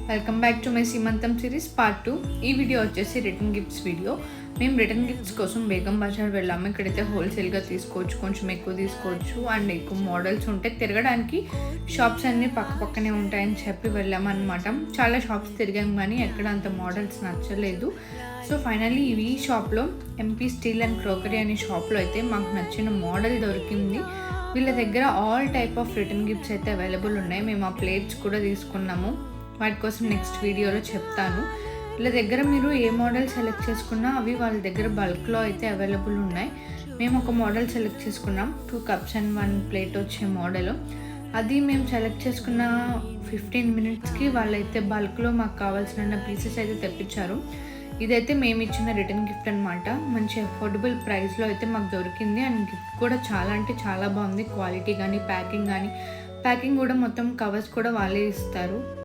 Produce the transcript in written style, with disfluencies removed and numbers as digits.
Welcome back to my సీమంతం series part 2. ఈ video వచ్చేసి రిటర్న్ గిఫ్ట్స్ వీడియో. మేము రిటర్న్ గిఫ్ట్స్ కోసం బేగం బజార్ వెళ్ళాము. ఇక్కడైతే హోల్సేల్గా తీసుకోవచ్చు, కొంచెం ఎక్కువ తీసుకోవచ్చు అండ్ ఎక్కువ మోడల్స్ ఉంటాయి. తిరగడానికి షాప్స్ అన్నీ పక్కనే ఉంటాయని చెప్పి వెళ్ళాము అనమాట. చాలా షాప్స్ తిరిగాము కానీ ఎక్కడ అంత మోడల్స్ నచ్చలేదు. సో ఫైనల్లీ ఈ షాప్లో ఎంపీ స్టీల్ అండ్ క్రోకరీ అనే షాప్లో అయితే మాకు నచ్చిన మోడల్ దొరికింది. వీళ్ళ దగ్గర all type of return gifts అయితే అవైలబుల్ ఉన్నాయి. మేము ఆ ప్లేట్స్ కూడా తీసుకున్నాము, వాటి కోసం నెక్స్ట్ వీడియోలో చెప్తాను. వీళ్ళ దగ్గర మీరు ఏ మోడల్ సెలెక్ట్ చేసుకున్నా అవి వాళ్ళ దగ్గర బల్క్లో అయితే అవైలబుల్ ఉన్నాయి. మేము ఒక మోడల్ సెలెక్ట్ చేసుకున్నాం, 2 cups and 1 plate వచ్చే మోడల్. అది మేము సెలెక్ట్ చేసుకున్న 15 minutesకి వాళ్ళైతే బల్క్లో మాకు కావాల్సిన పీసెస్ అయితే తెప్పించారు. ఇదైతే మేము ఇచ్చిన రిటర్న్ గిఫ్ట్ అనమాట. మంచి అఫోర్డబుల్ ప్రైస్లో అయితే మాకు దొరికింది అండ్ గిఫ్ట్ కూడా చాలా అంటే చాలా బాగుంది. క్వాలిటీ కానీ ప్యాకింగ్ కూడా మొత్తం కవర్స్ కూడా వాళ్ళే ఇస్తారు.